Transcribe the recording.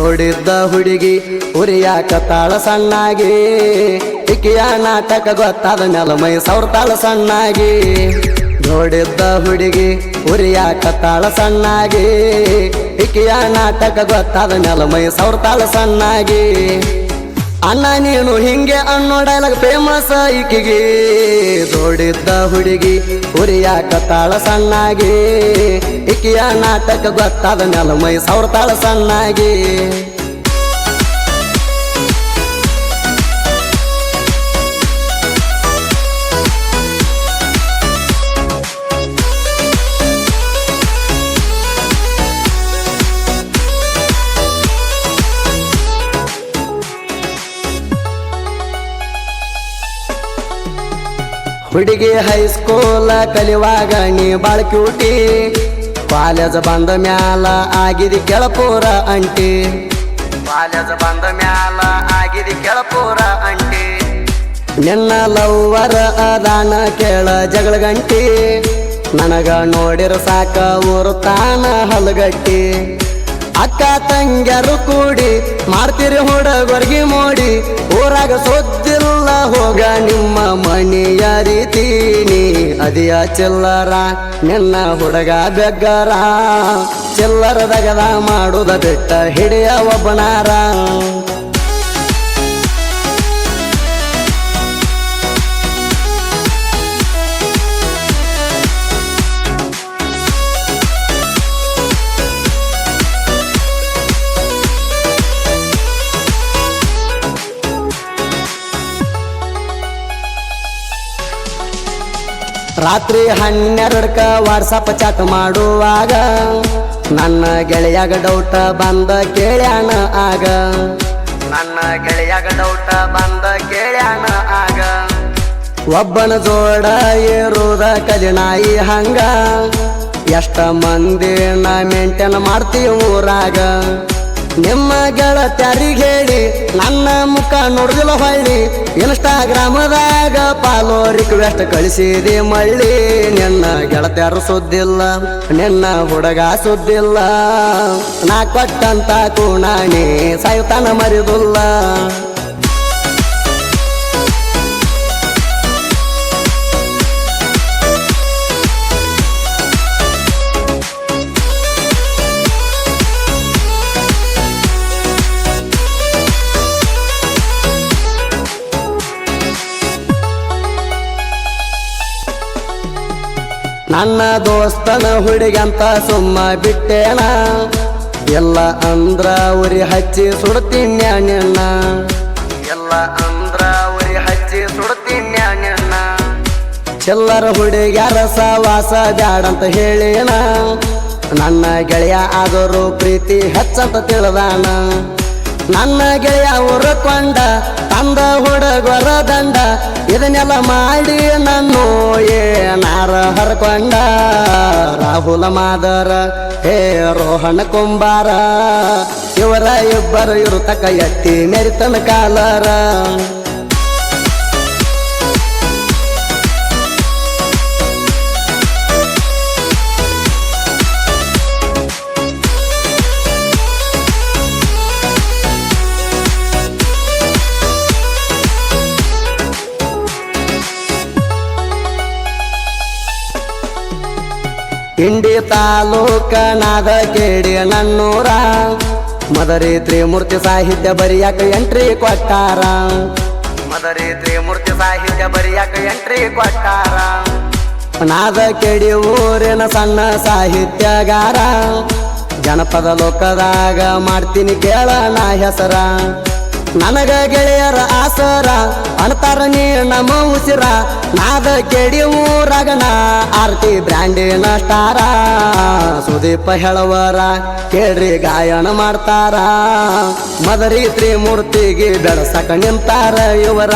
ನೋಡಿದ್ದ ಹುಡುಗಿ ಉರಿಯಾಕತ್ತಾಳ ಸಣ್ಣಾಗಿ ಇಕಿಯ ನಾಟಕ ಗೊತ್ತಾದ ನೆಲಮೈ ಸೌರ್ತಾಳ ಸಣ್ಣಾಗಿ ನೋಡಿದ್ದ ಹುಡುಗಿ ಉರಿಯಾಕತ್ತಾಳ ಸಣ್ಣಾಗಿ ಇಕಿಯ ನಾಟಕ ಗೊತ್ತಾದ ನೆಲಮೈ ಸೌರ್ತಾಳ ಸಣ್ಣಾಗಿ ಅಣ್ಣ ನೀನು ಹಿಂಗೆ ಅನ್ನೋ ಡೈಲಾಗ್ ಫೇಮಸ್ ಈಕಿಗೆ ನೋಡಿದ್ದ ಹುಡುಗಿ ಉರಿಯಾಕತ್ತಾಳ ಸಣ್ಣಾಗಿ ಇಕಿಯ ನಾಟಕ ಗೊತ್ತಾದ ನೆಲಮೈ ಸೌರ್ತಾಳ ಸಣ್ಣಾಗಿ ಹುಡುಗಿ ಹೈಸ್ಕೂಲ ಕಲಿವಾಗ ನೀ ಬಾಳ ಕ್ಯೂಟಿ ಕಾಲೇಜ್ ಬಂದ ಮ್ಯಾಲ ಆಗಿದಿ ಕೆಳಪೂರ ಅಂಟಿ ಕಾಲೇಜ್ ಬಂದ ಮ್ಯಾಲ ಆಗಿದಿ ಕೆಳಪೂರ ಅಂಟಿ ನಿನ್ನ ಲವ್ವರ ಅದಾನ ಕೇಳ ಜಗಳ ಗಂಟಿ ನನಗ ನೋಡಿರ ಸಾಕ ಊರು ತಾನ ಹಲಗಟ್ಟಿ ಅಕ್ಕ ತಂಗ್ಯರು ಕೂಡಿ ಮಾಡ್ತೀರಿ ಹುಡುಗರ್ಗಿ ಮೋಡಿ ಊರಾಗ ಸೊದ್ದಿಲ್ಲ ಹೋಗ ನಿಮ್ಮ ಮನೆಯ ರೀತೀನಿ ಅದಿಯ ಚಿಲ್ಲರ ನಿನ್ನ ಹುಡುಗ ಬೆಗ್ಗರ ಚಿಲ್ಲರದಗದ ಮಾಡುದ ಬಿಟ್ಟ ಹಿಡಿಯ ಒಬ್ಬನಾರ ರಾತ್ರಿ 12ಕ್ಕ ವಾಟ್ಸಪ್ ಚಾಟ್ ಮಾಡುವಾಗ ನನ್ನ ಗೆಳೆಯಾಗ ಡೌಟ ಬಂದ ಕೇಳ್ಯಾಣ ಆಗ ನನ್ನ ಗೆಳೆಯಾಗ ಡೌಟ ಬಂದ ಕೇಳ್ಯಾಣ ಆಗ ಒಬ್ಬನ ಜೋಡ ಏರುದ ಕಲಿನಾಯಿ ಹಂಗ ಎಷ್ಟ ಮಂದಿನ ಮೇಂಟೈನ್ ಮಾಡ್ತೀವಿ ಊರಾಗ ನಿಮ್ಮ ಗೆಳತ್ಯಾರಿಗೆ ಹೇಳಿ ನನ್ನ ಮುಖ ನೋಡ್ದಿಲ್ಲ ಹೊಳ್ಳಿ ಇನ್ಸ್ಟಾಗ್ರಾಮದಾಗ ಪಾಲೋ ರಿಕ್ವೆಸ್ಟ್ ಕಳಿಸಿದೆ ಮಳ್ಳಿ ನಿನ್ನ ಗೆಳತ್ಯಾರು ಸುದ್ದಿಲ್ಲ ನಿನ್ನ ಹುಡುಗ ಸುದ್ದಿಲ್ಲ ನಾ ಕೊಟ್ಟಂತ ಕೂಣಾಣಿ ಸಾಯ್ತಾನ ಮರಿದುಲ್ಲ ನನ್ನ ದೋಸ್ತನ ಹುಡುಗಂತ ಸುಮ್ಮ ಬಿಟ್ಟೇನ ಎಲ್ಲ ಅಂದ್ರ ಉರಿ ಹಚ್ಚಿ ಸುಡ್ತೀನಿ ನಿನ್ನ ಎಲ್ಲ ಅಂದ್ರ ಉರಿ ಹಚ್ಚಿ ಸುಡ್ತೀನಿ ನಿನ್ನ ಚಿಲ್ಲರ ಹುಡುಗ್ಯಾರ ಸವಾಸ ಬ್ಯಾಡಂತ ಹೇಳೇನ ನನ್ನ ಗೆಳೆಯ ಆದರೂ ಪ್ರೀತಿ ಹೆಚ್ಚಂತ ತಿಳಿದಾನ ನನ್ನ ಗೆಳೆಯ ಉರ್ಕೊಂಡ ತಂದ ಹುಡುಗರ ದಂಡ ಇದನ್ನೆಲ್ಲ ಮಾಡಿ ನಾನು ಏನಾರ ಹರ್ಕೊಂಡ ರಾಹುಲ ಮಾದರ ಹೇ ರೋಹಣ ಕುಂಬಾರ ಇವರ ಇಬ್ಬರು ಇರುತಕ ಎತ್ತಿ ಮೆರಿತನ ಕಾಲರ ಇಂಡಿ ತಾಲೂಕ ನಾದ ಕೇಡಿ ನನ್ನೂರ ಮದರಿ ತ್ರಿಮೂರ್ತಿ ಸಾಹಿತ್ಯ ಬರಿಯಾಕ ಎಂಟ್ರಿ ಕೊಟ್ಟಾರ ಮದರಿ ತ್ರಿಮೂರ್ತಿ ಸಾಹಿತ್ಯ ಬರಿಯಾಕ ಎಂಟ್ರಿ ಕೊಟ್ಟಾರ ನಾದ ಕೇಡಿ ಊರಿನ ಸಣ್ಣ ಸಾಹಿತ್ಯಗಾರ ಜನಪದ ಲೋಕದಾಗ ಮಾಡ್ತೀನಿ ಕೇಳ ನಾ ಹೆಸರ ನನಗ ಗೆಳೆಯರ ಆಸರ ಅಣ್ತಾರ ನೀ ನಮ್ಮ ಉಸಿರ ನಾದ ಕೇಡಿ ಊರಾಗನ ಆರ್ತಿ ಬ್ರ್ಯಾಂಡಿನ ಸ್ಟಾರ ಸುದೀಪ ಹೇಳವರ ಕೇಳ್ರಿ ಗಾಯನ ಮಾಡ್ತಾರ ಮದರಿ ತ್ರಿಮೂರ್ತಿಗೆ ಬೆಳಸಕ ನಿಂತಾರ ಇವರ